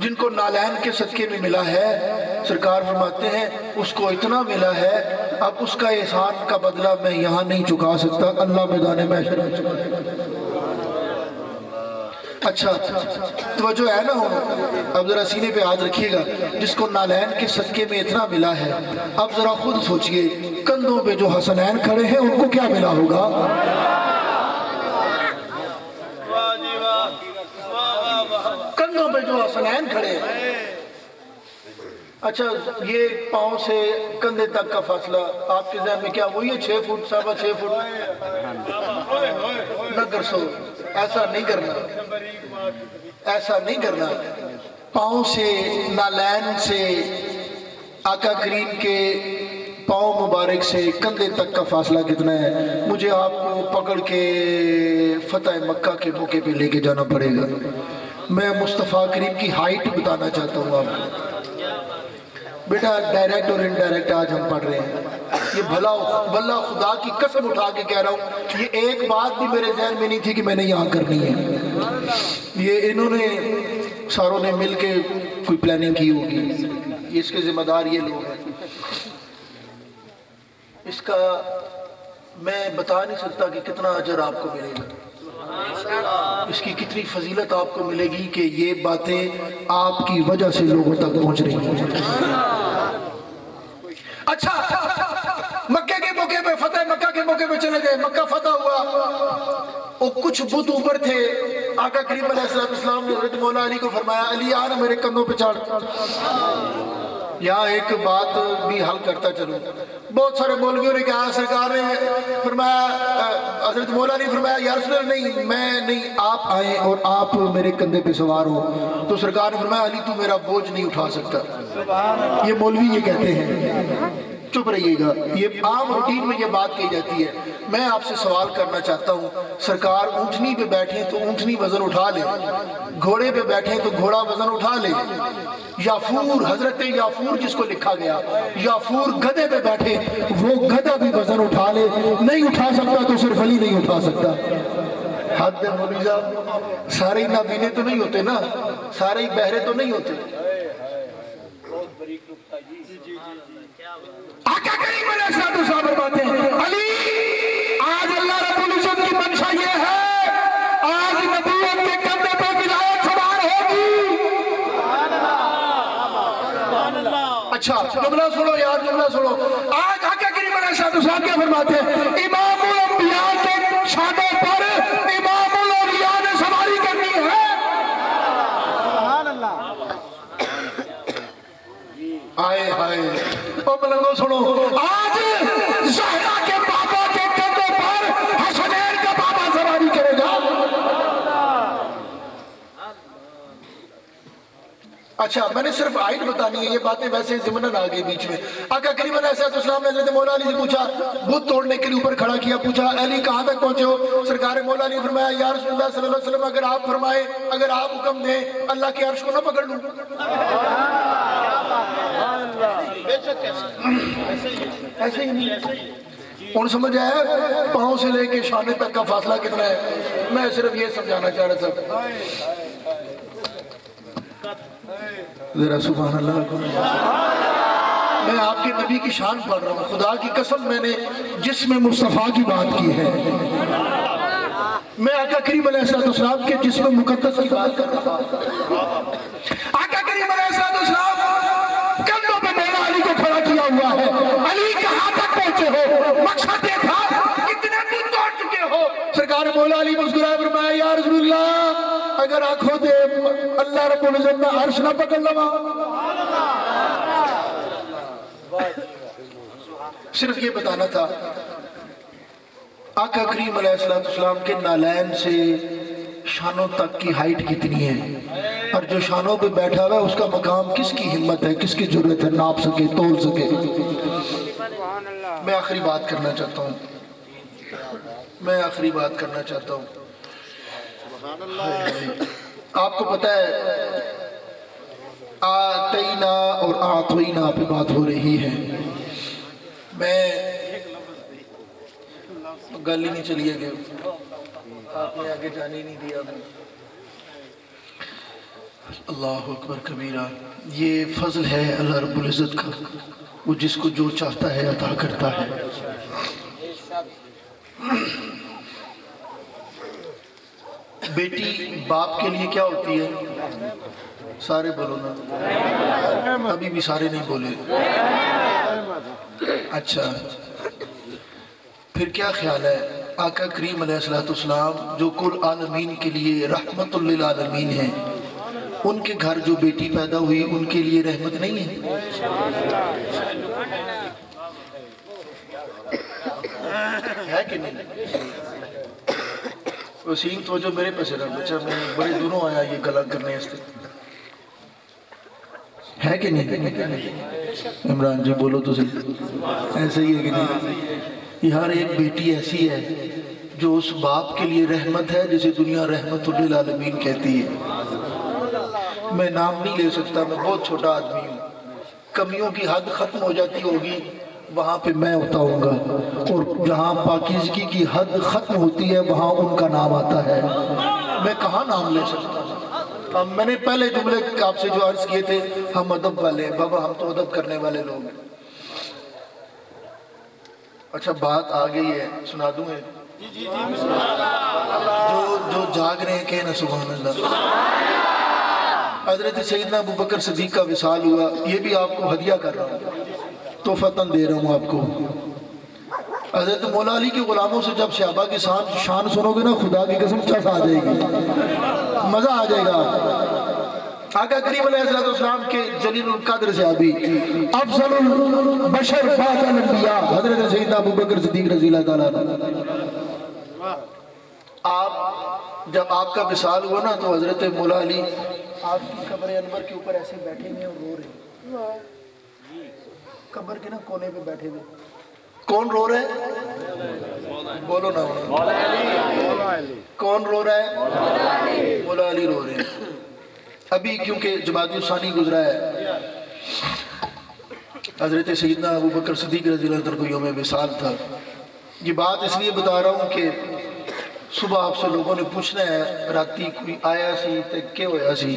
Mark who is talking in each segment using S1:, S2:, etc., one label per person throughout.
S1: جن کو نالین کے صدقے میں ملا ہے، سرکار فرماتے ہیں اس کو اتنا ملا ہے اب اس کا احسان کا بدلہ میں یہاں نہیں چکا سکتا، اللہ میدان محشر میں چکا سکتا۔ اچھا توجہ ہے نا؟ اب ذرا سینے پہ ہاتھ رکھیے گا، جس کو نالین کے صدقے میں اتنا ملا ہے، اب ذرا خود سوچئے کندھوں پہ جو حسنین کھڑے ہیں ان کو کیا ملا ہوگا؟ کندھوں پہ جو حسنین کھڑے ہیں۔ اچھا یہ پاؤں سے کندھے تک کا فاصلہ آپ کے ذہن میں کیا وہی ہے 6 فٹ 6.5 فٹ؟ نہ کرسو، ایسا نہیں کرنا، ایسا نہیں کرنا۔ پاؤں سے نالین سے آقا کریم کے پاؤں مبارک سے کندھے تک کا فاصلہ کتنا ہے؟ مجھے آپ کو پکڑ کے فتح مکہ کے موقع پہ لے کے جانا پڑے گا۔ میں مصطفیٰ کریم کی ہائٹ بتانا چاہتا ہوں آپ کو۔ بیٹا ڈائریکٹ اور انڈائریکٹ آج ہم پڑھ رہے ہیں، یہ بھلا خدا کی قسم اٹھا کے کہہ رہا ہوں، یہ ایک بات بھی میرے ذہن میں نہیں تھی کہ میں نے یہاں کرنی ہے۔ یہ انہوں نے ساروں نے مل کے کوئی پلاننگ کی ہوگی، اس کے ذمہ دار یہ لوگ ہیں۔ اس کا میں بتا نہیں سکتا کہ کتنا اجر آپ کو ملے گا، اس کی کتنی فضیلت آپ کو ملے گی کہ یہ باتیں آپ کی وجہ سے لوگوں تک پہنچ رہی ہیں۔ اچھا مکہ کے موقع پہ، فتح مکہ کے موقع پہ چلے گئے، مکہ فتح ہوا، اور کچھ بت اوپر تھے۔ آقا کریم علیہ السلام نے حضرت مولا علی کو فرمایا علی آنا میرے کندھوں پہ چڑھ۔ یہاں ایک بات بھی حل کرتا چلوں، بہت سارے مولویوں نے کہا، سرکار نے فرمایا، حضرت مولا نے فرمایا یا رسول اللہ نہیں میں نہیں، آپ آئیں اور آپ میرے کندھے پہ سوار ہو۔ تو سرکار نے فرمایا علی تو میرا بوجھ نہیں اٹھا سکتا۔ یہ مولوی یہ کہتے ہیں، چپ رہیے گا، یہ عام روٹین میں یہ بات کہی جاتی ہے۔ میں آپ سے سوال کرنا چاہتا ہوں، سرکار اونٹنی پہ بیٹھیں تو اونٹنی وزن اٹھا لے، گھوڑے پہ بیٹھیں تو گھوڑا وزن اٹھا لے، یافور حضرت یافور جس کو لکھا گیا، یافور گدھے پہ بیٹھے وہ گدھا بھی وزن اٹھا لے، نہیں اٹھا سکتا تو صرف علی نہیں اٹھا سکتا۔ حد ہے مولوی صاحب، سارے ہی نابینے تو نہیں ہوتے نا، سارے ہی بہرے تو نہیں ہوتے۔ آقا کریم علیہ السلام فرماتے ہیں علی آج اللہ رب العزت کی منشا یہ ہے، آج نبوت کے کندھے پہ ولایت سوار ہوگی۔ اچھا جملہ سنو یار، جملہ سنو۔ آج آقا کریم علیہ السلام کیا فرماتے ہیں؟ امام الانبیاء کے شانوں پر امام الاولیاء نے سواری کرنی ہے۔ آئے ہائے او ملنگو سنو، آج زہرا کے بابا کے کندھوں پر حسنین کا بابا سواری کرے گا۔ اچھا میں نے صرف آیت بتانی ہے، یہ باتیں ویسے ضمناً آگے بیچ میں۔ آقا کریم علیہ السلام نے حضرت مولا علی سے پوچھا، بت توڑنے کے لیے اوپر کھڑا کیا، پوچھا علی کہاں تک پہنچے ہو؟ سرکار مولا علی نے فرمایا یا رسول اللہ صلی اللہ علیہ وسلم اگر آپ فرمائے، اگر آپ حکم دیں اللہ کے عرش کو نہ پکڑ لوں۔ ایسے ہی نہیں ان سمجھ آیا پاؤں سے لے کے شانے تک کا فاصلہ کتنا ہے؟ میں صرف یہ سمجھانا چاہ رہا تھا۔ ذرا سبحان اللہ، میں آپ کے نبی کی شان پڑھ رہا ہوں، خدا کی قسم میں نے جسم مصطفیٰ کی بات کی ہے، میں آقا کریم علیہ السلام کے جسم مقدس کی بات کر رہا ہوں۔ آقا کریم علیہ السلام کندھوں پہ مولا علی کو کھڑا کیا ہوا ہے، علی کہاں تک پہنچے ہو؟ مقصد یہ تھا کتنے دن توڑ چکے ہو؟ سرکار مولا علی مسکرائے فرمایا یا رسول اللہ اگر آنکھوں دے اللہ رب العزت میں عرش نہ پکڑ لوا۔ صرف یہ بتانا تھا آقا کریم علیہ السلام کے نالین سے شانوں تک کی ہائٹ کتنی ہے، اور جو شانوں پہ بیٹھا ہوا ہے اس کا مقام کس کی ہمت ہے، کس کی ضرورت ہے ناپ سکے تول سکے۔ میں آخری بات کرنا چاہتا ہوں، آپ کو پتہ ہے آتینا اور آتوینا پہ بات ہو رہی ہے، میں گل ہی نہیں چلی ہے، آپ نے آگے جانے نہیں دیا۔ اللہ اکبر کبیرہ. یہ فضل ہے اللہ رب العزت کا، وہ جس کو جو چاہتا ہے عطا کرتا ہے. بیٹی باپ کے لیے کیا ہوتی ہے؟ سارے بولو نا، ابھی بھی سارے نہیں بولے. اچھا، پھر کیا خیال ہے آقا کریم علیہ السلام جو کل عالمین کے لیے رحمت للعالمین ہیں، ان کے گھر جو بیٹی پیدا ہوئی ان کے لیے رحمت نہیں ہے؟ ہے کہ نہیں؟ وسیم تو جو میرے پیسے رہا بچہ، میں بڑے دونوں آیا یہ گلا کرنے اس ہے کہ نہیں؟ عمران جی بولو تو صحیح، ایسے ہی ہے کہ نہیں؟ یار ایک بیٹی ایسی ہے جو اس باپ کے لیے رحمت ہے جسے دنیا رحمت للعالمین کہتی ہے. میں نام نہیں لے سکتا، میں بہت چھوٹا آدمی ہوں. کمیوں کی حد ختم ہو جاتی ہوگی وہاں پہ میں ہوتا ہوں گا، اور جہاں پاکیزگی کی حد ختم ہوتی ہے وہاں ان کا نام آتا ہے. میں کہاں نام لے سکتا ہوں؟ میں نے پہلے جملے آپ سے جو عرض کیے تھے ہم ادب والے ہیں بابا، ہم تو ادب کرنے والے لوگ ہیں. اچھا بات آ گئی ہے، سنا دوں گے؟ جو جاگ رہے ہیں کہ نا سبحان اللہ. حضرت سیدنا ابوبکر صدیق کا وصال ہوا، یہ بھی آپ کو ہدیہ کر رہا ہوں، تحفتاً دے رہا ہوں آپ کو. حضرت مولا علی کے غلاموں سے جب صحابہ کی شان سنو گے نا، خدا کی قسم چس آ جائے گی، مزہ آ جائے گا. آقا کریم علیہ السلام کے جلیل القدر صحابی، افضل البشر بعد الانبیاء، حضرت سیدنا ابوبکر صدیق رضی اللہ تعالیٰ عنہ. جب آپ کا وصال ہوا نا تو حضرت مولا علی آپ کی قبر انور کے اوپر ایسے بیٹھے ہوئے اور رو رہے ہیں، قبر کے نا کونے پہ بیٹھے ہوئے. کون رو رہا ہے؟ بولو نا، کون رو رہا ہے؟ مولا علی رو رہے ہیں. ابھی کیونکہ جمادی الثانی گزرا ہے، حضرت سیدنا ابوبکر صدیق رضی اللہ عنہ کو یوم وصال تھا. یہ بات اس لیے بتا رہا ہوں کہ صبح آپ سے لوگوں نے پوچھنا ہے راتی کوئی آیا سی تے کیا ہویا سی،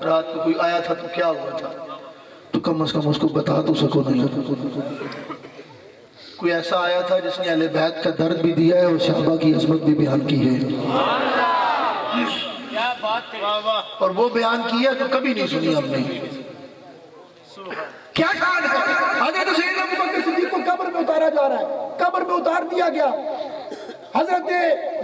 S1: رات کو کوئی آیا تھا تو کیا ہوا تھا، تو کم از کم اس کو بتا تو سکو نہیں. کوئی ایسا آیا تھا جس نے اہل بیت کا درد بھی دیا ہے اور صحابہ کی عظمت بھی بیان کی ہے، اور وہ بیان کیا تو کبھی نہیں سنی ہم نے. کیا شان ہے؟ حضرت سیدنا ابوبکر صدیق کو قبر میں اتارا جا رہا ہے، قبر میں اتار دیا گیا. حضرت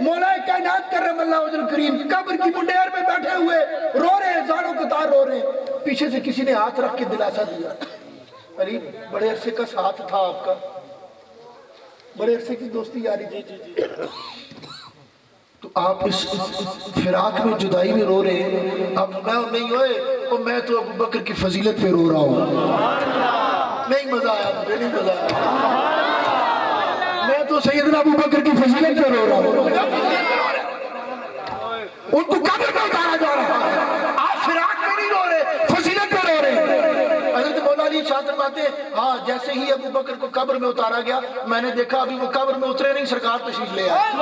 S1: مولا کائنات کرم اللہ وجل کریم قبر کی منڈیر میں بیٹھے ہوئے رو رہے ہیں، زانوں قطار رو رہے ہیں. پیچھے سے کسی نے ہاتھ رکھ کے دلاسا دیا، علی بڑے عرصے کا ساتھ تھا آپ کا، بڑے عرصے کی دوستی یاری تھی، تو آپ اس فراق میں جدائی میں رو رہے ہیں. اب میں نہیں ہوئے اور میں تو ابوبکر کی فضیلت پہ رو رہا ہوں. نہیں مزہ آیا، مجھے نہیں مزہ آیا، میں تو سیدنا ابوبکر کی فضیلت پہ رو رہا ہوں. ان کو قبر میں اتارا جا رہا ہے، آپ فراق میں نہیں رو رہے، فضیلت پہ رو رہے. حضرت مولا علی شاہ فرماتے ہیں ہاں جیسے ہی ابوبکر کو قبر میں اتارا گیا میں نے دیکھا ابھی وہ قبر میں اترے نہیں، سرکار تشریف لے آئے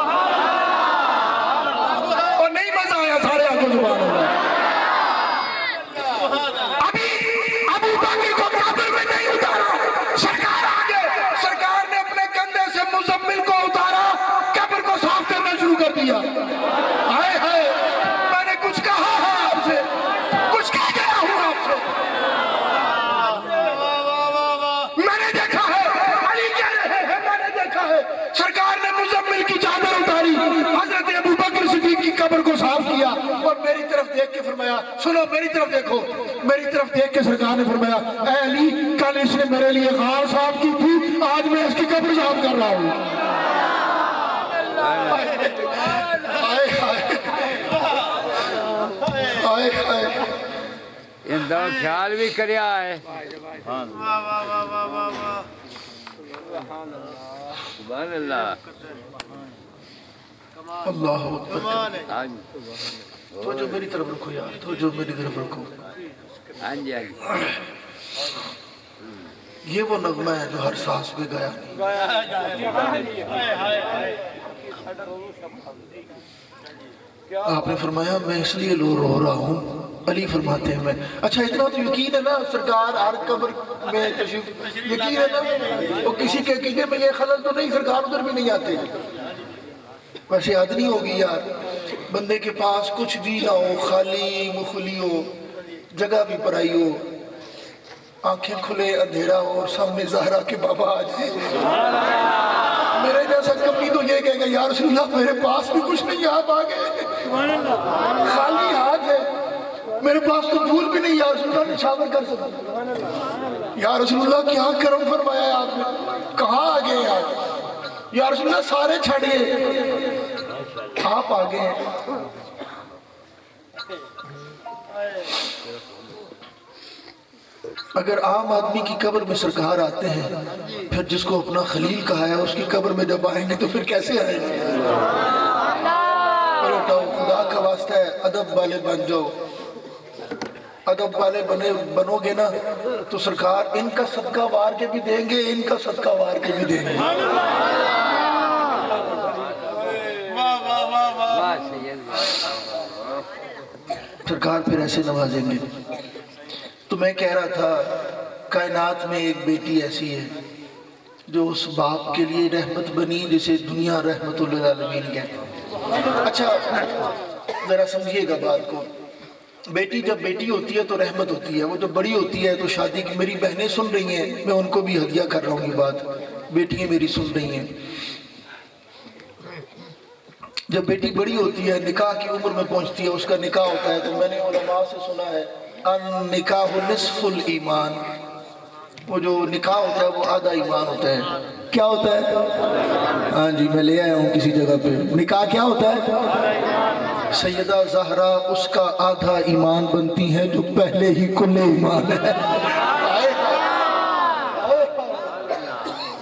S1: اور نہیں مزہ آیا. سارے آنکھوں سبحان اللہ. ابھی ابوبکر کو قبر میں نہیں اتارا، سرکار آگے، سرکار نے اپنے کندھے سے مزمل کو اتارا، قبر کو صاف کرنا شروع کر دیا. ہائے ہائے، میں نے کچھ کہا ہے آپ سے، کچھ کہہ گیا ہوں آپ سے، میں نے دیکھا ہے. علی کہہ رہے ہیں میں نے دیکھا ہے، سرکار نے مزمل کی چادر اتاری، حضرت ابوبکر صدیق کی قبر کو صاف کیا اور میری طرف دیکھ کے فرمایا سنو میری طرف دیکھو. میری طرف دیکھ کے سرکار نے فرمایا اے علی کل اس نے میرے لیے غار صاف کی تھی، آج میں اس کی قبر صاف کر رہا ہوں.
S2: اندر خیال بھی کریا ہے. سبحان اللہ.
S1: اللہ اکبر. تو جو میری طرف رکھو یار، تو جو میری طرف رکھو.
S2: ہاں جی ہاں جی.
S1: یہ وہ نغمہ ہے جو ہر سانس پہ گایا. آپ نے فرمایا میں اس لیے رو رہا ہوں علی فرماتے ہیں میں اچھا اتنا تو یقین ہے نا سرکار ہر قبر میں تشریف یقین ہے نا وہ کسی کے عقیدے میں یہ خلل تو نہیں سرکار ادھر بھی نہیں آتے ویسے حد نہیں ہوگی یار بندے کے پاس کچھ بھی نہ ہو خالی مخلی ہو جگہ بھی پرائی ہو آنکھیں کھلے اندھیرا ہو اور سامنے زہرا کے بابا آ جائے میرے جیسا کمی تو یہ کہے گا یا رسول اللہ میرے پاس بھی کچھ نہیں آپ آ گئے خالی ہاتھ ہے میرے پاس تو پھول بھی نہیں یا رسول اللہ نچھاور کر سکتا یا رسول اللہ کیا کرم فرمایا ہے آپ نے کہاں آ گئے آپ یا رسول اللہ سارے چھڑے آپ آ گئے اگر عام آدمی کی قبر میں سرکار آتے ہیں پھر جس کو اپنا خلیل کہا ہے اس کی قبر میں جب آئیں گے تو پھر کیسے آئیں گے خدا کا واسطہ ہے ادب والے بن جاؤ ادب والے بنو گے نا تو سرکار ان کا صدقہ وار کے بھی دیں گے ان کا صدقہ وار کے بھی دیں گے سرکار پھر ایسے نوازیں گے تو میں کہہ رہا تھا کائنات میں ایک بیٹی ایسی ہے جو اس باپ کے لیے رحمت بنی جسے دنیا رحمت للعالمین کہتے ہیں اچھا ذرا سمجھیے گا بات کو بیٹی جب بیٹی ہوتی ہے تو رحمت ہوتی ہے وہ جب بڑی ہوتی ہے تو شادی کی میری بہنیں سن رہی ہیں میں ان کو بھی ہدیہ کر رہا ہوں یہ بات بیٹیاں میری سن رہی ہیں جب بیٹی بڑی ہوتی ہے نکاح کی عمر میں پہنچتی ہے اس کا نکاح ہوتا ہے تو میں نے علماء سے سنا ہے النکاح نصف الایمان وہ جو نکاح ہوتا ہے وہ آدھا ایمان ہوتا ہے کیا ہوتا ہے ہاں جی میں لے آیا ہوں کسی جگہ پہ نکاح کیا ہوتا ہے سیدہ زہرا اس کا آدھا ایمان بنتی ہے جو پہلے ہی کل ایمان ہے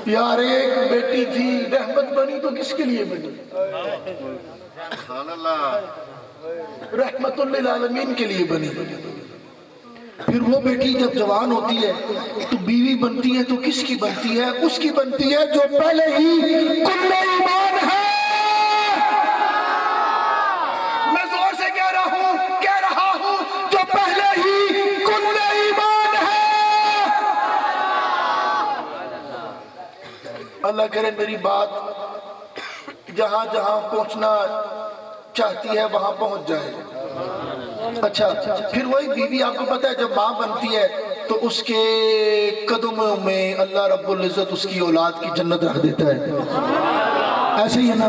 S1: یار ایک بیٹی تھی رحمت بنی تو کس کے لیے بنی رحمت للعالمین کے لیے بنی پھر وہ بیٹی جب جوان ہوتی ہے تو بیوی بنتی ہے تو کس کی بنتی ہے اس کی بنتی ہے جو پہلے ہی کل ایمان ہے میں زور سے کہہ رہا ہوں جو پہلے ہی کل ایمان ہے اللہ کرے میری بات جہاں جہاں پہنچنا چاہتی ہے وہاں پہنچ جائے اچھا پھر وہی بیوی آپ کو پتہ ہے جب ماں بنتی ہے تو اس کے قدموں میں اللہ رب العزت اس کی اولاد کی جنت رکھ دیتا ہے ایسے ہی ہے نا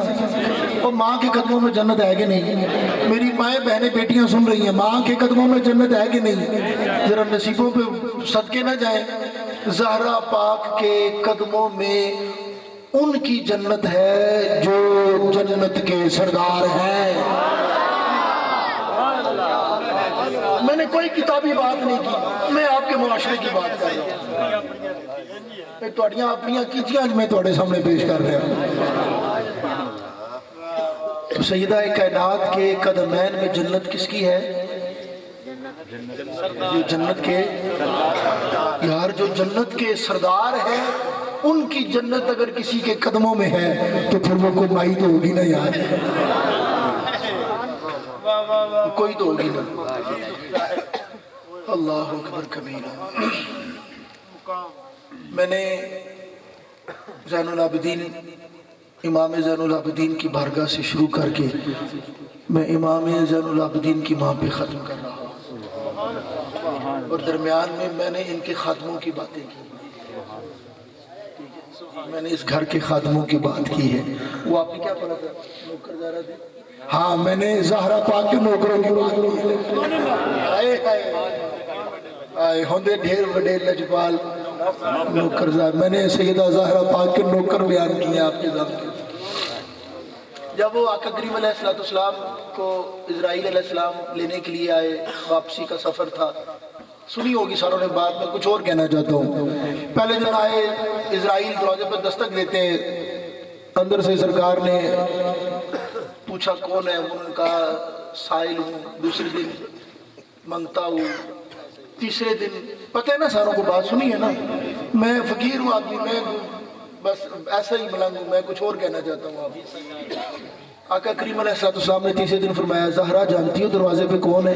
S1: وہ ماں کے قدموں میں جنت ہے کہ نہیں میری مائیں بہنیں بیٹیاں سن رہی ہیں ماں کے قدموں میں جنت ہے کہ نہیں ذرا نصیبوں پہ صدقے نہ جائیں زہرا پاک کے قدموں میں ان کی جنت ہے جو جنت کے سردار ہیں میں نے کوئی کتابی بات نہیں کی میں آپ کے معاشرے کی بات کر رہا ہوں توڑیاں اپنیاں کیتیاں میں توڑے سامنے پیش کر رہا ہوں تو سیدہ کائنات کے قدمین میں جنت کس کی ہے جو جنت کے یار جو جنت کے سردار ہیں ان کی جنت اگر کسی کے قدموں میں ہے تو پھر وہ کوئی مائی تو ہوگی نا یار کوئی تو ہوگی نا اللہ اکبر کبیرہ میں نے زین العابدین امام زین العابدین کی بارگاہ سے شروع کر کے میں امام زین العابدین کی ماں پہ ختم کر رہا ہوں اور درمیان میں نے ان کے خاتموں کی باتیں کی میں نے اس گھر کے خاتموں کی بات کی ہے وہ آپ نے کیا پڑھا تھا نوکر زہرا تھے ہاں میں نے زہرا پاک کے نوکروں کی بات کی آئے ہوندے ڈھیر بڑے لجپال نوکر زہرا میں نے سیدہ زہرا پاک کے نوکر بیان کیے آپ کے ذات جب وہ آقا کریم علیہ السلام کو اسرائیل علیہ السلام لینے کے لیے آئے واپسی کا سفر تھا سنی ہوگی ساروں نے بات میں کچھ اور کہنا چاہتا ہوں پہلے دن آئے اسرائیل دروازے پر دستک دیتے اندر سے سرکار نے پوچھا کون ہے انہوں نے کہا سائل ہوں دوسرے دن منگتا ہوں تیسرے دن پتہ ہے نا ساروں کو بات سنی ہے نا میں فقیر ہوں آدمی میں بس ایسا ہی ملنگ ہوں میں کچھ اور کہنا چاہتا ہوں آپ آقا کریم علیہ السلام نے تیسرے دن فرمایا زہرا جانتی ہو دروازے پہ کون ہے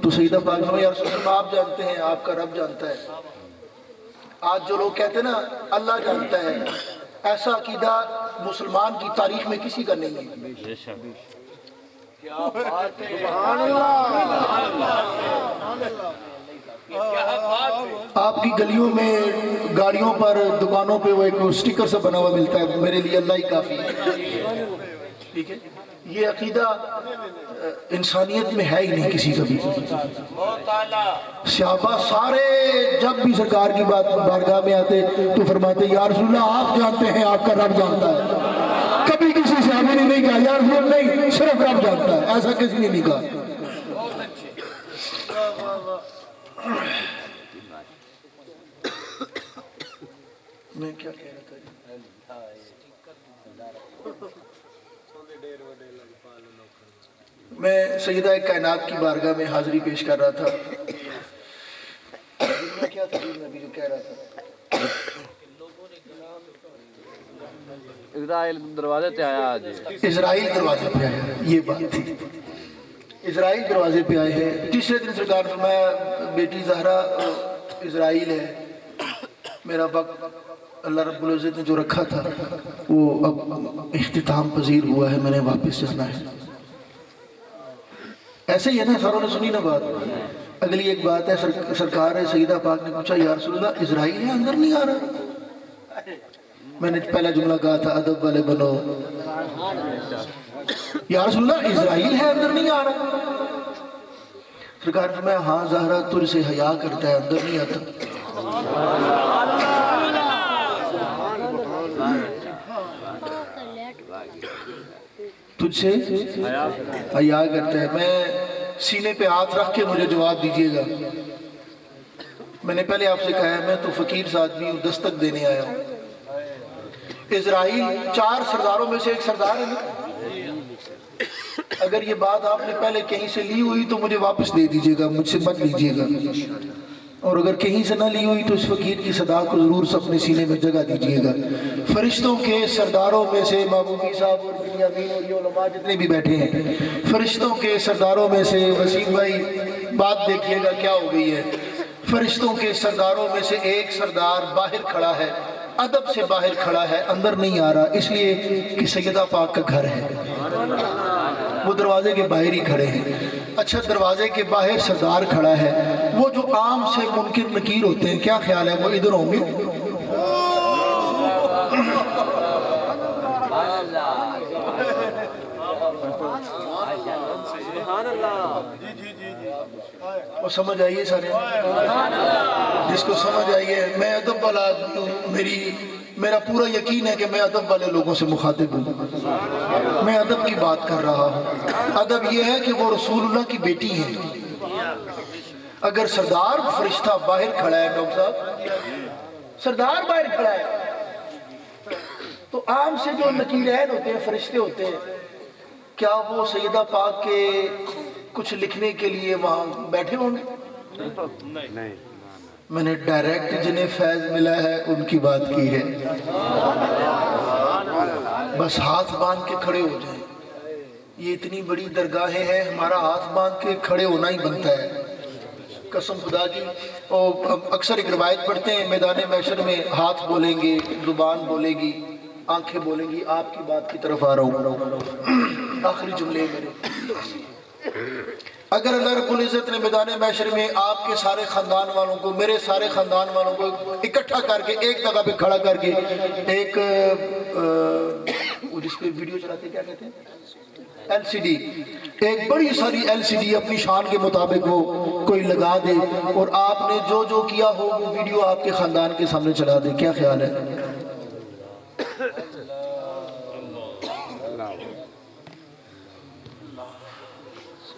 S1: تو سیدہ پاک نے یا رسول اللہ آپ جانتے ہیں، آپ کا رب جانتا ہے۔ آج جو لوگ کہتے ہیں نا اللہ جانتا ہے، ایسا عقیدہ مسلمان کی تاریخ میں کسی کا نہیں ہے۔ آپ کی گلیوں میں، گاڑیوں پر، دکانوں پہ وہ ایک سٹیکر سے بنا ہوا ملتا ہے، میرے لیے اللہ ہی کافی ہے، ٹھیک ہے؟ یہ عقیدہ انسانیت میں ہے ہی نہیں کسی کا بھی۔ صحابہ سارے جب بھی سرکار کی بات بارگاہ میں آتے تو فرماتے یا رسول اللہ آپ جانتے ہیں، آپ کا رب جانتا ہے۔ کبھی کسی صحابی نے نہیں کہا یا رسول اللہ نہیں، صرف رب جانتا ہے، ایسا کسی نے نہیں کہا۔ میں کیا کہہ رہا تھا؟ میں سیدہ کائنات کی بارگاہ میں حاضری پیش کر رہا تھا۔ میں کیا تھا میں ابھی جو کہہ رہا تھا؟
S2: اسرائیل دروازے پہ آیا آج،
S1: اسرائیل دروازے پہ آیا، یہ بات تھی۔ اسرائیل دروازے پہ آئے ہیں۔ تیسرے دن سرکار فرمایا بیٹی زہرا اسرائیل ہے، میرا وقت اللہ رب العزت نے جو رکھا تھا وہ اب اختتام پذیر ہوا ہے، میں نے واپس جانا ہے۔ ایسے ہی ہے نا، ساروں نے سنی نا بات۔ اگلی ایک بات ہے، سرکار ہے سیدہ پاک نے پوچھا یا رسول اللہ اسرائیل ہے اندر نہیں آ رہا؟ میں نے پہلا جملہ کہا تھا ادب والے بنو، یا رسول اللہ اسرائیل ہے اندر نہیں آ رہا؟ سرکار نے میں ہاں زہرا تجھ سے حیا کرتا ہے، اندر نہیں آتا۔ تجھ سے حیا کرتا ہے۔ میں سینے پہ ہاتھ رکھ کے مجھے جواب دیجئے گا۔ میں نے پہلے آپ سے کہا ہے میں تو فقیر سا آدمی ہوں، دستک دینے آیا ہوں۔ اسرائیل 4 سرداروں میں سے ایک سردار ہے نا؟ اگر یہ بات آپ نے پہلے کہیں سے لی ہوئی تو مجھے واپس دے دیجئے گا، مجھ سے مت لیجئے گا، اور اگر کہیں سے نہ لی ہوئی تو اس فقیر کی صدا کو ضرور اپنے سینے میں جگہ دیجئے گا۔ فرشتوں کے سرداروں میں سے محبوبی صاحب اور بنیامین اور یہ علماء جتنے بھی بیٹھے ہیں، فرشتوں کے سرداروں میں سے وسیم بھائی بات دیکھیے گا کیا ہو گئی ہے۔ فرشتوں کے سرداروں میں سے ایک سردار باہر کھڑا ہے، ادب سے باہر کھڑا ہے، اندر نہیں آ رہا، اس لیے کہ سیدہ پاک کا گھر ہے، وہ دروازے کے باہر ہی کھڑے ہیں۔ اچھا دروازے کے باہر سردار کھڑا ہے، وہ جو عام سے منکر نکیر ہوتے ہیں، کیا خیال ہے وہ ادھر ہوں گے؟ وہ سمجھ آئیے سارے، جس کو سمجھ آئیے۔ میں ادب والا آدمی ہوں، میرا پورا یقین ہے کہ میں ادب والے لوگوں سے مخاطب ہوں، میں ادب کی بات کر رہا ہوں۔ ادب یہ ہے کہ وہ رسول اللہ کی بیٹی ہے۔ اگر سردار فرشتہ باہر کھڑا ہے، ڈاکٹر صاحب سردار باہر کھڑا ہے، تو عام سے جو نکیرین ہوتے ہیں، فرشتے ہوتے ہیں، کیا وہ سیدہ پاک کے کچھ لکھنے کے لیے وہاں بیٹھے ہوں گے؟ نہیں۔ میں نے ڈائریکٹ جنہیں فیض ملا ہے ان کی بات کی ہے، بس ہاتھ باندھ کے کھڑے ہو جائیں۔ یہ اتنی بڑی درگاہیں ہیں، ہمارا ہاتھ باندھ کے کھڑے ہونا ہی بنتا ہے، قسم خدا کی۔ اور اکثر ایک روایت پڑھتے ہیں میدان محشر میں ہاتھ بولیں گے، زبان بولے گی، آنکھیں بولیں گی۔ آپ کی بات کی طرف آ رہا ہوں، آخری جملے میرے۔ اگر اللہ رب العزت نے میدان محشر میں آپ کے سارے خاندان والوں کو، میرے سارے خاندان والوں کو اکٹھا کر کے ایک جگہ پہ کھڑا کر کے ایک جس پہ ویڈیو چلاتے کیا کہتے ہیں، ایل سی ڈی، ایک بڑی ساری ایل سی ڈی اپنی شان کے مطابق وہ کوئی لگا دے اور آپ نے جو جو کیا ہو وہ ویڈیو آپ کے خاندان کے سامنے چلا دے، کیا خیال ہے؟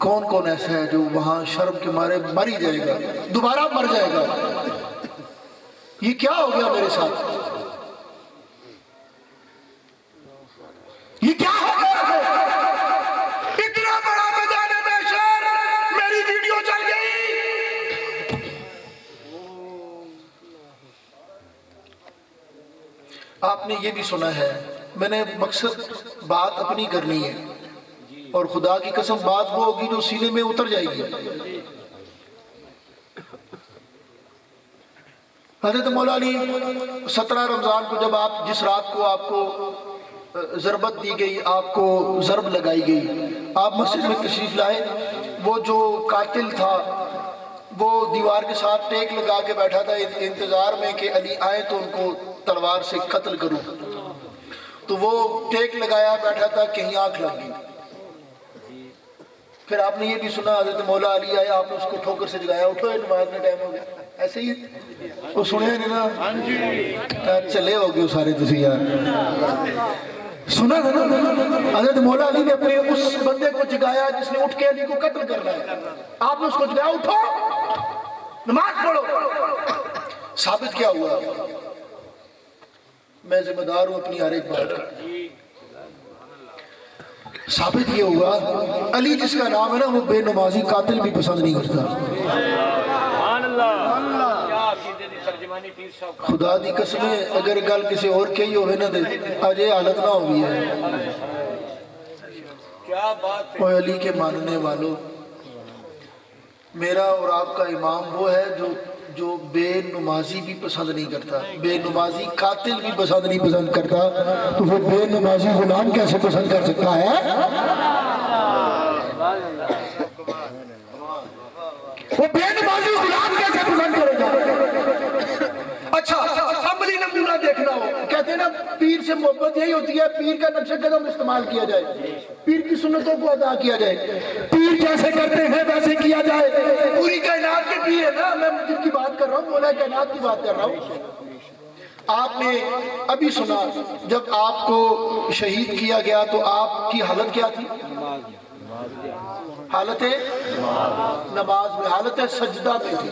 S1: کون کون ایسا ہے جو وہاں شرم کے مارے مر ہی جائے گا، دوبارہ مر جائے گا؟ یہ کیا ہو گیا میرے ساتھ؟ یہ کیا ہو گیا؟ اتنا بڑا میدان محشر، میری ویڈیو چل گئی۔ آپ نے یہ بھی سنا ہے، میں نے مقصد بات اپنی کرنی ہے، اور خدا کی قسم بات وہ ہوگی جو سینے میں اتر جائے گی۔ حضرت مولا علی 17 رمضان کو جب آپ جس رات کو آپ کو ضربت دی گئی، آپ کو ضرب لگائی گئی، آپ مسجد میں تشریف لائے، وہ جو قاتل تھا وہ دیوار کے ساتھ ٹیک لگا کے بیٹھا تھا انتظار میں کہ علی آئے تو ان کو تلوار سے قتل کروں، تو وہ ٹیک لگایا بیٹھا تھا، کہیں آنکھ لگ گئی۔ پھر آپ نے یہ بھی سنا حضرت مولا علی آئے، آپ نے اس کو ٹھوکر سے جگایا، اٹھو نماز میں ٹائم ہو گیا، ایسے ہی وہ سنے نہیں نا، چلے ہو گئے سارے تسی یار، سنا تھا نا حضرت مولا علی نے اپنے اس بندے کو جگایا جس نے اٹھ کے علی کو قتل کرنا ہے، آپ نے اس کو جگایا، اٹھو نماز پڑھو۔ ثابت کیا ہوا؟ میں ذمہ دار ہوں اپنی ہر ایک بات کا۔ ثابت یہ ہوا علی جس کا نام ہے نا وہ بے نمازی قاتل بھی پسند نہیں کرتا۔ خدا دی قسمیں اگر گل کسی اور کہی ہوئے نا دے آج یہ حالت نہ ہوئی ہے۔ وہ علی کے ماننے والوں، میرا اور آپ کا امام وہ ہے جو بے نمازی بھی پسند نہیں کرتا، بے نمازی قاتل بھی پسند کرتا، تو وہ بے نمازی غلام کیسے پسند کر سکتا ہے؟ وہ بے نمازی غلام کیسے پسند کرے گا؟ اچھا عملی نمونہ دیکھنا ہو، کہتے ہیں نا پیر سے محبت یہی ہوتی ہے پیر کا نقش قدم استعمال کیا جائے، پیر کی سنتوں کو ادا کیا جائے، پیر جیسے کرتے ہیں ویسے کیا جائے۔ پوری کائنات کے پیر ہے نا، میں جن کی بات کر رہا ہوں مولا کائنات کی بات کر رہا ہوں۔ آپ نے ابھی سنا جب آپ کو شہید کیا گیا تو آپ کی حالت کیا تھی؟ حالت نماز میں، حالت سجدہ میں تھی۔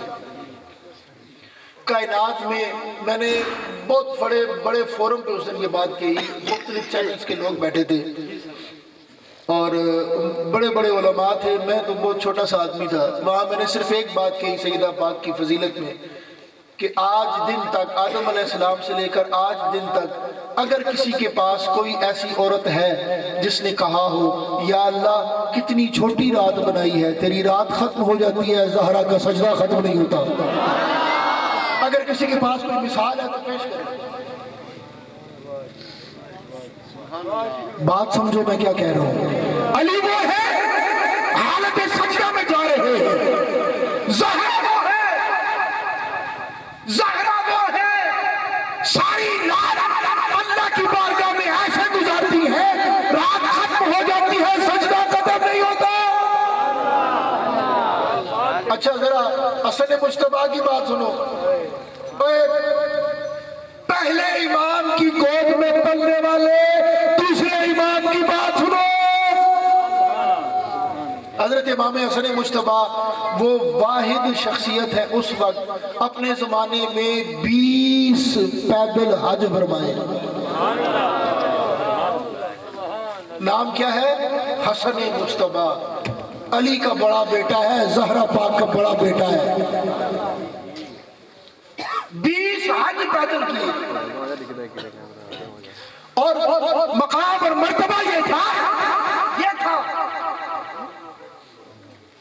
S1: کائنات میں نے بہت بڑے فورم پہ اس دن یہ بات کہی، مختلف چینلز کے لوگ بیٹھے تھے اور بڑے بڑے علماء تھے، میں تو بہت چھوٹا سا آدمی تھا، وہاں میں نے صرف ایک بات کہی سیدہ پاک کی فضیلت میں کہ آج دن تک آدم علیہ السلام سے لے کر آج دن تک اگر کسی کے پاس کوئی ایسی عورت ہے جس نے کہا ہو یا اللہ کتنی چھوٹی رات بنائی ہے، تیری رات ختم ہو جاتی ہے زہرا کا سجدہ ختم نہیں ہوتا، اگر کسی کے پاس کوئی مثال ہے تو پیش کریں۔ بات سمجھو میں کیا کہہ رہا ہوں؟ علی وہ ہے حالت سجدہ میں جا رہے ہیں، زہرا وہ ہے، زہرا وہ ہے، ساری رات اللہ کی بارگاہ میں ایسے گزارتی ہے، رات ختم ہو جاتی ہے سجدہ ختم نہیں ہوتا۔ اچھا ذرا حسن مجتبیٰ کی بات سنو، پہلے امام کی گود میں پلنے والے دوسرے امام کی بات سنو۔ حضرت امام حسن مجتبیٰ وہ واحد شخصیت ہے اس وقت اپنے زمانے میں 20 پیدل حج فرمائے۔ نام کیا ہے؟ حسن مجتبیٰ، علی کا بڑا بیٹا ہے، زہرا پاک کا بڑا بیٹا ہے، 20 حج پیدل کیے، اور مقام اور مرتبہ یہ تھا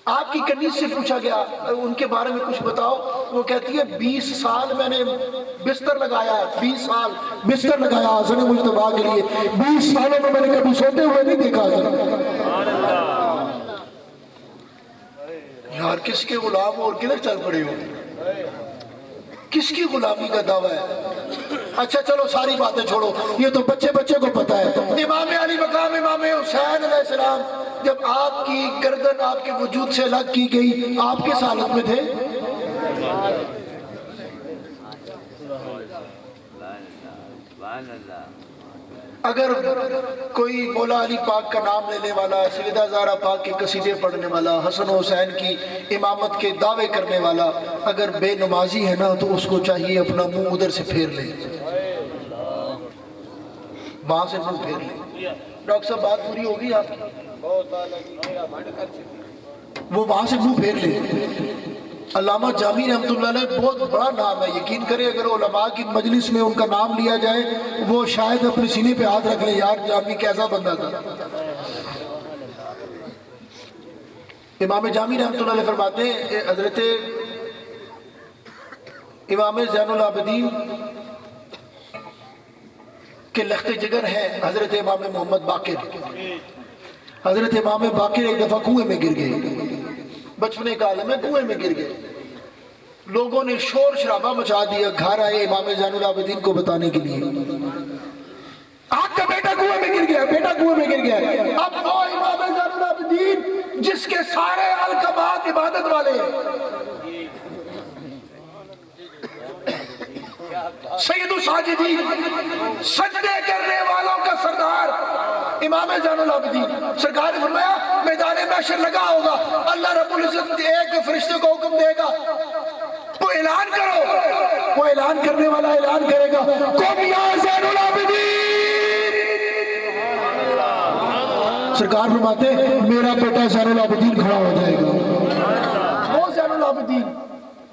S1: آپ کی کنیز سے پوچھا گیا ان کے بارے میں کچھ بتاؤ، وہ کہتی ہے 20 سال میں نے بستر لگایا، 20 سال بستر لگایا حسن مجتبیٰ کے لیے، 20 سالوں میں نے کبھی سوتے ہوئے نہیں دیکھا۔ یار کس کے غلام اور کدھر چل پڑے ہو؟ کس کی غلامی کا دعویٰ ہے؟ اچھا چلو ساری باتیں چھوڑو، یہ تو بچے کو پتا ہے۔ امام علی مقام امام حسین علیہ السلام جب آپ کی گردن آپ کے وجود سے الگ کی گئی آپ کس حالت میں تھے؟ اگر کوئی مولا علی پاک کا نام لینے والا، سیدہ زہرا پاک کے قصیدے پڑھنے والا، حسن و حسین کی امامت کے دعوے کرنے والا اگر بے نمازی ہے نا تو اس کو چاہیے اپنا منہ ادھر سے پھیر لے، وہاں سے منہ پھیر لے۔ ڈاکٹر صاحب بات پوری ہوگی آپ کی؟ وہ وہاں سے منہ پھیر لے۔ علامہ جامی رحمۃ اللہ علیہ بہت بڑا نام ہے، یقین کرے اگر علماء کی مجلس میں ان کا نام لیا جائے وہ شاید اپنے سینے پہ ہاتھ رکھ لے، یار جامی کیسا بندہ تھا۔ امام جامی رحمۃ اللہ علیہ فرماتے ہیں حضرت امام زین العابدین کے لخت جگر ہے حضرت امام محمد باقر. حضرت امام باقر ایک دفعہ کنویں میں گر گئے، بچپنے کا عالم ہے، کنویں میں گر گئے. لوگوں نے شور شرابہ مچا دیا، گھر آئے امام زین العابدین کو بتانے کے لیے، آپ کا بیٹا کنویں میں گر گیا، بیٹا کنویں میں گر گیا. اب وہ امام زین العابدین جس کے سارے القابات عبادت والے ہیں، سید الساجدین، سجدے کرنے والوں کا سردار امام زین العابدین، سرکار نے فرمایا میدان محشر لگا ہوگا، اللہ رب العزت ایک فرشتے کو حکم دے گا، وہ اعلان کرو، وہ اعلان کرنے والا اعلان کرے گا، قم یا زین العابدین. سرکار فرماتے میرا بیٹا زین العابدین کھڑا ہو جائے گا. وہ زین العابدین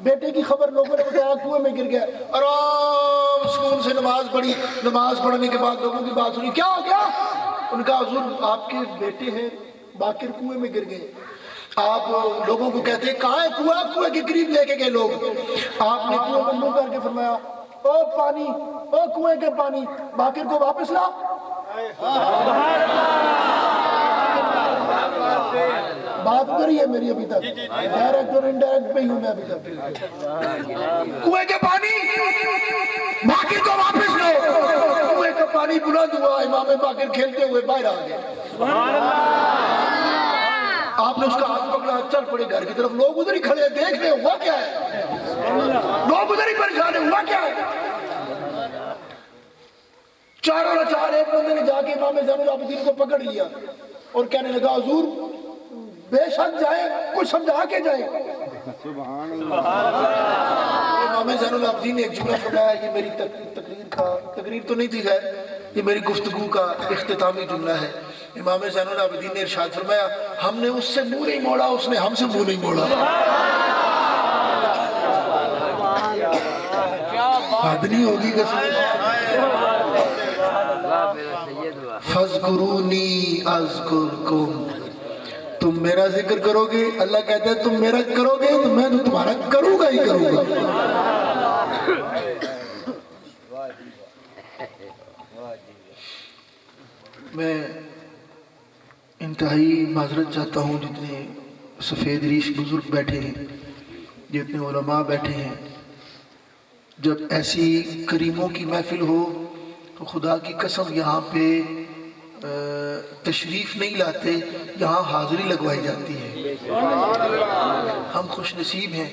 S1: بیٹے کی خبر لوگوں نے بتایا، کنویں میں گر گیا، آرام سکون سے نماز پڑھی. نماز پڑھنے کے بعد لوگوں کی بات سنی، کیا ہو گیا؟ ان کا حضور آپ کے بیٹے ہیں باقر کنویں میں گر گئے. آپ لوگوں کو کہتے ہیں کہاں ہے کنواں؟ کنویں کے قریب لے کے گئے لوگ. آپ نے کنویں کو منہ کر کے فرمایا او پانی، او کنویں کے پانی، باقر کو واپس لا. بات ادھر ہی ہے میری ابھی تک، ڈائریکٹ اور انڈائریکٹ پہ ہی ہوں میں ابھی تک. کنویں کے پانی باقر کو واپس لو. کنویں کا پانی بلند ہوا، امام باقر کھیلتے ہوئے باہر آ گئے. آپ نے اس کا ہاتھ پکڑا، چل پڑے گھر کی طرف. لوگ ادھر ہی کھڑے ہیں دیکھ رہے، ہوا کیا ہے؟ لوگ ادھر ہی پریشان ہیں، ہوا کیا ہے؟ چاروں نچار ایک بندے نے جا کے امام زین العابدین کو پکڑ لیا اور کہنے لگا حضور بے شک جائیں، کچھ سمجھا کے جائیں. امام زین العابدین نے ایک جملہ فرمایا، یہ میری تقریر تو نہیں تھی خیر، یہ میری گفتگو کا اختتامی جملہ ہے. امام زین العابدین نے ارشاد فرمایا ہم نے اس سے منہ نہیں موڑا، اس نے ہم سے منہ نہیں موڑا. بات نہیں ہوگی قسم. فَاذْكُرُونِي أَذْكُرْكُمْ، تم میرا ذکر کرو گے، اللہ کہتا ہے تم میرا کرو گے تو میں تو تمہارا کروں گا ہی کروں گا. میں انتہائی معذرت چاہتا ہوں جتنے سفید ریش بزرگ بیٹھے ہیں، جتنے علماء بیٹھے ہیں. جب ایسی کریموں کی محفل ہو تو خدا کی قسم یہاں پہ تشریف نہیں لاتے، یہاں حاضری لگوائی جاتی ہے. ہم خوش نصیب ہیں،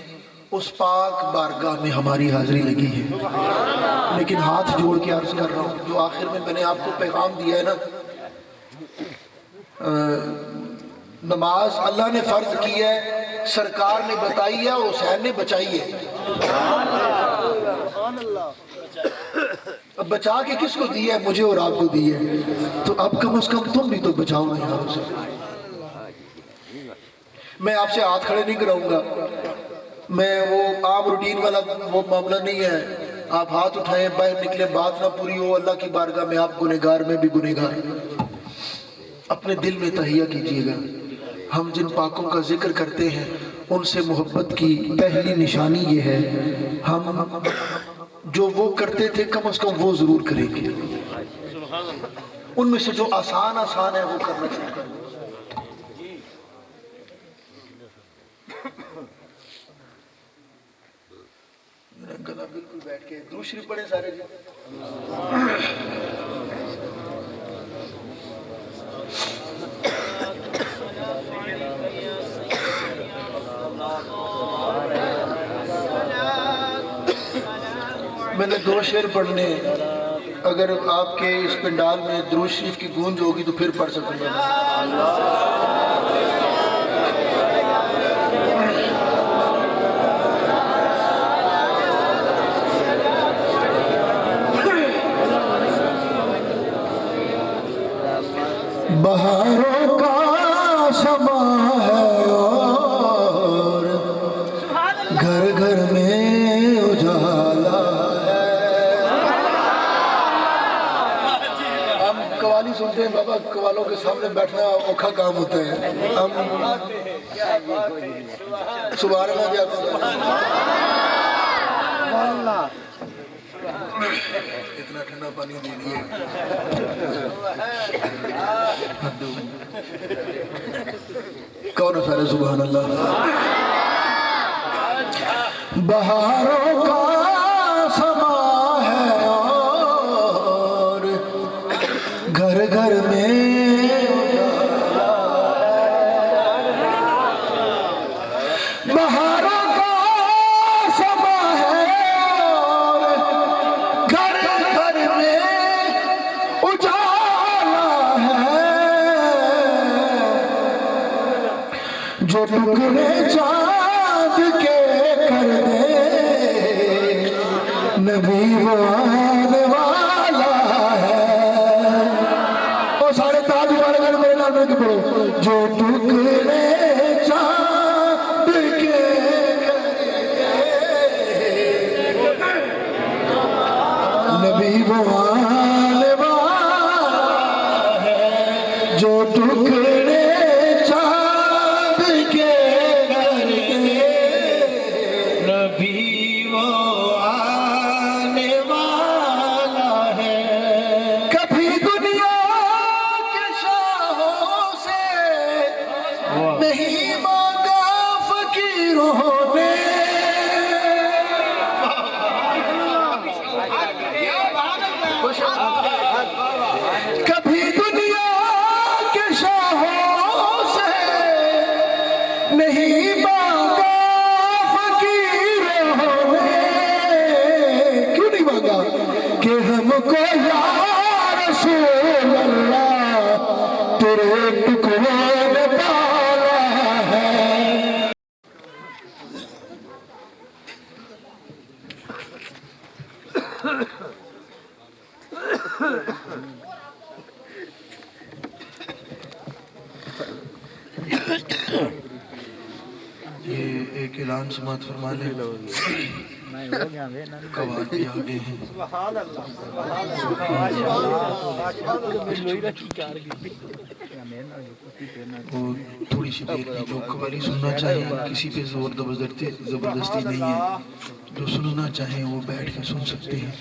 S1: اس پاک بارگاہ میں ہماری حاضری لگی ہے. لیکن ہاتھ جوڑ کے عرض کر رہا ہوں، جو آخر میں میں نے آپ کو پیغام دیا ہے نا، نماز اللہ نے فرض کی ہے، سرکار نے بتائی ہے، حسین نے بچائی ہے. اب بچا کے کس کو دی ہے؟ مجھے اور آپ کو دی ہے. تو اب کم از کم تم بھی تو بچاؤ نا یہاں سے. میں آپ سے ہاتھ کھڑے نہیں کراؤں گا، میں وہ عام روٹین والا وہ معاملہ نہیں ہے. آپ ہاتھ اٹھائیں، باہر نکلیں، بات نہ پوری ہو اللہ کی بارگاہ میں، آپ گنہگار میں بھی گنہگار. اپنے دل میں تہیہ کیجئے گا، ہم جن پاکوں کا ذکر کرتے ہیں ان سے محبت کی پہلی نشانی یہ ہے ہم جو وہ کرتے تھے کم از کم وہ ضرور کریں گے. ان میں سے جو آسان ہے وہ کرنا شروع کریں. میرا گلا بالکل بیٹھ کے درود شریف پڑھیں سارے جی. میں نے 2 شعر پڑھنے، اگر آپ کے اس پنڈال میں درود شریف کی گونج ہوگی تو پھر پڑھ سکوں گا. بہاروں کا سما ہے اور گھر گھر میں اجالا ہے. ہم قوالی سنتے ہیں بابا، قوالوں کے سامنے بیٹھنا اوکھا کام ہوتا ہے. ہم سبحان اللہ جاتے ہیں. مہربانی دے دیے کون سارے سبحان اللہ بہاروں کا سما ہے اور گھر گھر میں بہاروں کا سما ہے اور گھر گھر میں اجالا ہے جو ٹکڑے چاند کے کر دے نبی وہ آنے والا ہے اور سارے تاج والے گھر میرے نام میں پڑھو جو ٹکڑے چاند کے کر دے نبی وہ آنے والا ہے جو ٹکڑے چاند کے کر دے نبی وہ آنے والا ہے کبھی دنیا کے شاہوں سے نہیں مانگا فقیروں نے کبھی دنیا کے شاہوں سے نہیں مانگا فقیروں نے کیوں نہیں مانگا کہ ہم کو یا رسول اللہ تیرے ٹکڑوں میں پالا ہے یہ ایک اعلان سماعت فرما لیں قوال بھی آگے ہیں وہ تھوڑی سی دیر کی جو قوالی سننا چاہیں کسی پہ زور زبردستی نہیں ہے جو سننا چاہیں وہ بیٹھ کے سن سکتے ہیں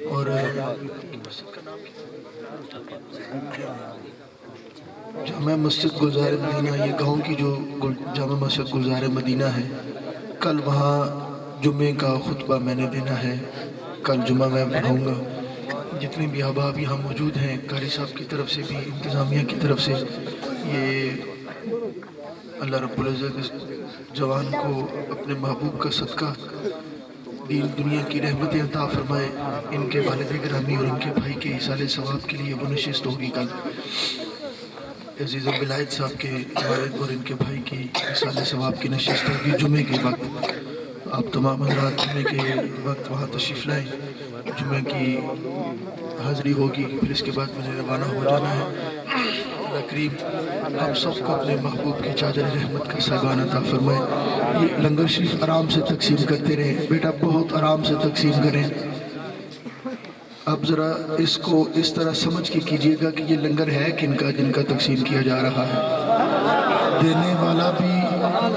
S1: اور جامع مسجد گلزار مدینہ یہ گاؤں کی جو جامع مسجد گلزار مدینہ ہے کل وہاں جمعے کا خطبہ میں نے دینا ہے کل جمعہ میں پڑھاؤں گا جتنے بھی احباب یہاں موجود ہیں قاری صاحب کی طرف سے بھی انتظامیہ کی طرف سے یہ اللہ رب العزت جوان کو اپنے محبوب کا صدقہ دین دنیا کی رحمتیں عطا فرمائے ان کے والد گرامی اور ان کے بھائی کے ایصال ثواب کے لیے وہ نشست ہوگی کل عزیز بلائد صاحب کے والد اور ان کے بھائی کی ایصال ثواب کی نشست ہوگی جمعے کے وقت آپ تمام حضرات جمعے کے وقت وہاں تشریف لائیں جمعے کی حاضری ہوگی پھر اس کے بعد مجھے روانہ ہو جانا ہے اللہ کریم ہم سب کو اپنے محبوب کی چادر رحمت کا سامان عطا فرمائے یہ لنگر شریف آرام سے تقسیم کرتے رہیں بیٹا بہت آرام سے تقسیم کریں اب ذرا اس کو اس طرح سمجھ کے کیجئے گا کہ یہ لنگر ہے کن کا جن کا تقسیم کیا جا رہا ہے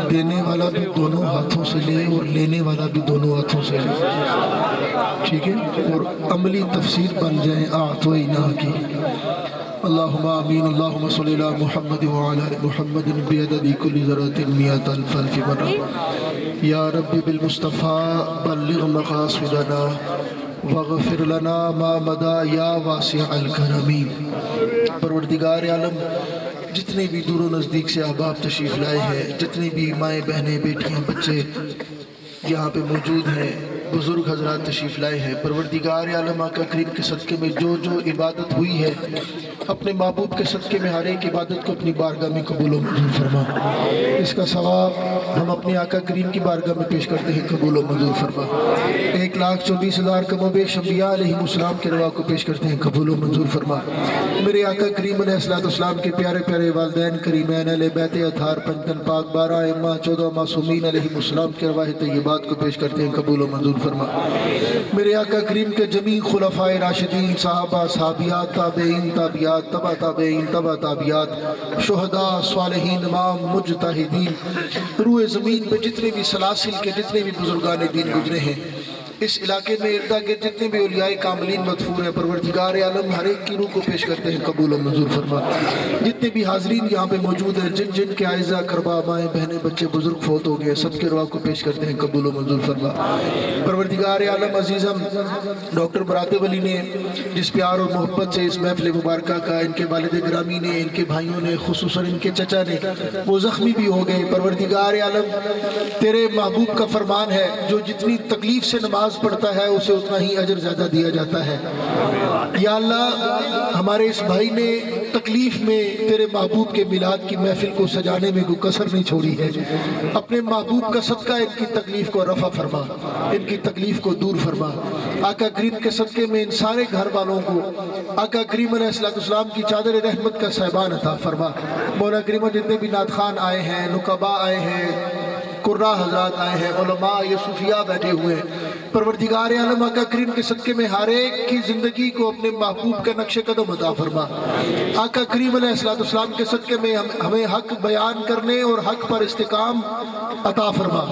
S1: دینے والا بھی دونوں ہاتھوں سے لے اور لینے والا بھی دونوں ہاتھوں سے لے ٹھیک ہے اور عملی تفسیر بن جائیں اعطینا کی اللہم آمین اللہم صلی اللہ محمد وعلا محمد بیدد کل ذرات میات الفلف مرہ یا رب بالمصطفیٰ بلغ مقاصدنا وغفر لنا ما مدى یا واسع الکرمی پروردگار عالم جتنے بھی دور و نزدیک سے احباب تشریف لائے ہیں جتنی بھی مائیں بہنیں بیٹیاں بچے یہاں پہ موجود ہیں بزرگ حضرات تشریف لائے ہیں پروردگار عالم آقا کریم کے صدقے میں جو عبادت ہوئی ہے اپنے محبوب کے صدقے میں ہر ایک عبادت کو اپنی بارگاہ میں قبول و منظور فرما اس کا ثواب ہم اپنے آقا کریم کی بارگاہ میں پیش کرتے ہیں قبول و منظور فرما 1,24,000 کم و بیش انبیاء علیہ السلام کے روا کو پیش کرتے ہیں قبول و منظور فرما میرے آقا کریم علیہ السلام کے پیارے پیارے والدین کریمین اہل بیت اطہار پنجتن پاک 12 ائمہ 14 معصومین علیہ السلام کے رواہ طیبات کو پیش کرتے ہیں قبول و منظور فرما میرے آقا کریم کے جمیع خلفاء راشدین صحابہ صحابیات تابعین تابعیات تبع تابعین تبع تابعیات شہداء صالحین امام مجتہدین روح زمین پہ جتنے بھی سلاسل کے جتنے بھی بزرگان دین گزرے ہیں اس علاقے میں اردا گرد جتنے بھی اولیاء کاملین مدفون ہیں پروردگار عالم ہر ایک کی روح کو پیش کرتے ہیں قبول و منظور فرما. جتنے بھی حاضرین یہاں پہ موجود ہیں جن جن کے عائزہ کربا مائیں بہنیں بچے بزرگ فوت ہو گئے سب کے روح کو پیش کرتے ہیں قبول و منظور فرما. پروردگار عالم عزیزم ڈاکٹر مراتب علی نے جس پیار اور محبت سے اس محفل مبارکہ کا ان کے والد گرامی نے ان کے بھائیوں نے خصوصاً ان کے چچا نے وہ زخمی بھی ہو گئے. پروردگار عالم تیرے محبوب کا فرمان ہے جو جتنی تکلیف سے نماز پڑھتا ہے اسے اتنا ہی اجر زیادہ دیا جاتا ہے. یا اللہ ہمارے اس بھائی نے تکلیف میں تیرے محبوب کے میلاد کی محفل کو سجانے میں کوئی کسر نہیں چھوڑی ہے. اپنے محبوب کا صدقہ ان کی تکلیف کو رفع فرما ان کی تکلیف کو دور فرما. آقا کریم کے صدقے میں ان سارے گھر والوں کو آقا کریم علیہ السلام کی چادر رحمت کا صاحبان عطا فرما. مولا کریم جتنے بھی نعت خوان آئے ہیں نقبا آئے ہیں قرہ حضرات آئے ہیں علماء یہ صوفیاء بیٹھے ہوئے ہیں پروردگار عالم آقا کریم کے صدقے میں ہر ایک کی زندگی کو اپنے محبوب کا نقش قدم عطا فرما. آقا کریم علیہ السلام کے صدقے میں ہمیں حق بیان کرنے اور حق پر استقام عطا فرما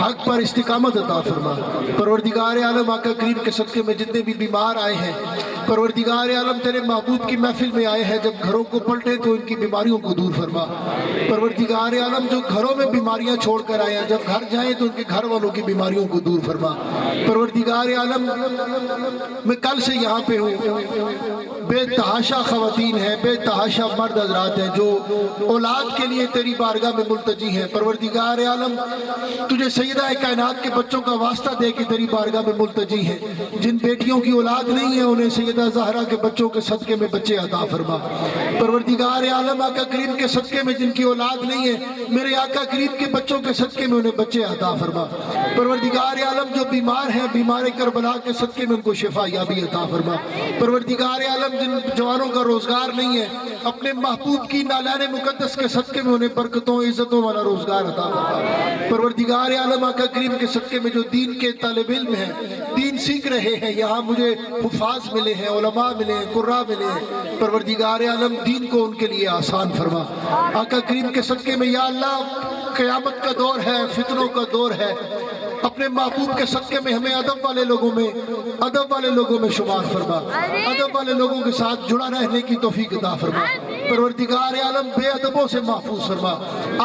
S1: حق پر استقامت عطا فرما. پروردگار عالم آقا کریم کے صدقے میں جتنے بھی بیمار آئے ہیں پروردگار عالم تیرے محبوب کی محفل میں آئے ہیں جب گھروں کو پلٹے تو ان کی بیماریوں کو دور فرما. پروردگار عالم جو گھروں میں بیماریاں چھوڑ کر آئے ہیں جب گھر جائیں تو ان کے گھر والوں کی بیماریوں کو دور فرما. پروردگار عالم میں کل سے یہاں پہ ہوں بے تحاشا خواتین ہیں بے تحاشا مرد حضرات ہیں جو اولاد کے لیے تیری بارگاہ میں ملتجی ہیں. پروردگار عالم تجھے سیدہ کائنات کے بچوں کا واسطہ دے کے تیری بارگاہ میں ملتجی ہیں. جن بیٹیوں کی اولاد نہیں ہے انہیں سیدہ زہرا کے بچوں کے صدقے میں بچے عطا فرما. پروردگار عالم آقا کریم کے صدقے میں جن کی اولاد نہیں ہے میرے آقا کریم کے بچوں کے صدقے میں انہیں بچے عطا فرما. پروردگار عالم جو بیمار ہیں بیمار کربلا کے صدقے میں ان کو شفا یابی عطا فرما. پروردگار عالم جن جوانوں کا روزگار نہیں ہے اپنے محبوب کی نالان مقدس کے صدقے میں انہیں برکتوں عزتوں والا روزگار عطا فرما. پروردگار عالم آقا کریم کے صدقے میں جو دین کے طالب علم ہیں دین سیکھ رہے ہیں یہاں مجھے حفاظ ملے ہیں علماء ملے ہیں قرہ ملے ہیں پروردگار عالم دین کو ان کے لیے آسان فرما. آقا کریم کے صدقے میں یا اللہ قیامت کا دور ہے فتنوں کا دور ہے اپنے محبوب کے صدقے میں ہمیں ادب والے لوگوں میں شمار فرما. ادب والے لوگوں کے ساتھ جڑا رہنے کی توفیق عطا فرما. پروردگار عالم بے ادبوں سے محفوظ فرما.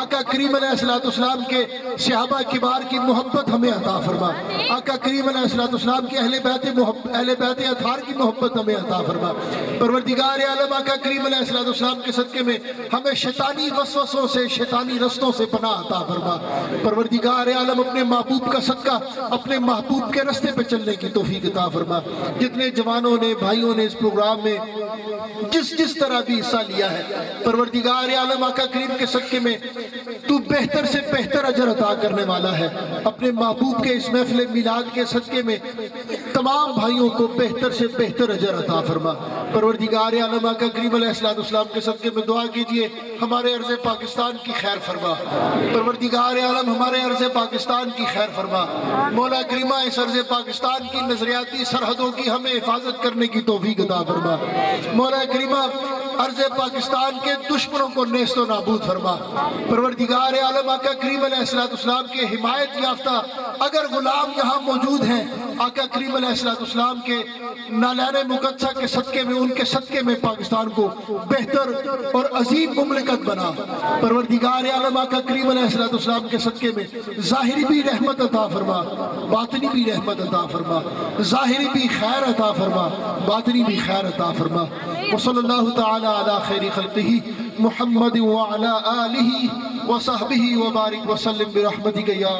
S1: آقا کریم علیہ السلام کے صحابہ کبار کی محبت ہمیں عطا فرما. آقا کریم علیہ السلام کے اہل بیت اطہار کی محبت ہمیں عطا فرما. پروردگار عالم آقا کریم علیہ السلام کے صدقے میں ہمیں شیطانی وسوسوں سے شیطانی رستوں سے پناہ عطا فرما. پروردگار عالم اپنے محبوب کا صدقہ اپنے محبوب کے رستے پہ چلنے کی توفیق عطا فرما. جتنے جوانوں نے بھائیوں نے اس پروگرام میں جس طرح بھی حصہ لیا ہے پروردگار عالم آقا کریم کے صدقے میں تو بہتر سے بہتر اجر عطا کرنے والا ہے. اپنے محبوب کے اس محفل میلاد کے صدقے میں تمام بھائیوں کو بہتر سے بہتر اجر عطا فرما. پروردگار عالم آقا کریم علیہ السلام کے صدقے میں دعا کیجئے ہمارے عرض پاکستان کی خیر فرما. پروردگار عالم ہمارے عرض پاکستان کی خیر فرما. مولا کریمہ اس عرض پاکستان کی نظریاتی سرحدوں کی ہمیں حفاظت کرنے کی توفیق عطا فرما. مولا کریمہ عرض پاکستان کے دشمنوں کو نیست و نابود فرما. پروردگار عالم آقا کریم علیہ السلام کے حمایت یافتہ اگر غلام یہاں موجود ہیں آقا کریم علیہ السلام کے نالان مقدسہ کے صدقے میں ان کے صدقے میں پاکستان کو بہتر اور عظیم مملکت بنا. پروردگار عالم آقا کریم علیہ السلام کے صدقے میں ظاہری بھی رحمت عطا فرما باطنی بھی رحمت عطا فرما. ظاہری بھی خیر عطا فرما باطنی بھی خیر عطا فرما. وصلی اللہ تعالی علی خیر خلقہ محمد وعلی آلہ وصحبہ وبارک وسلم برحمتک یا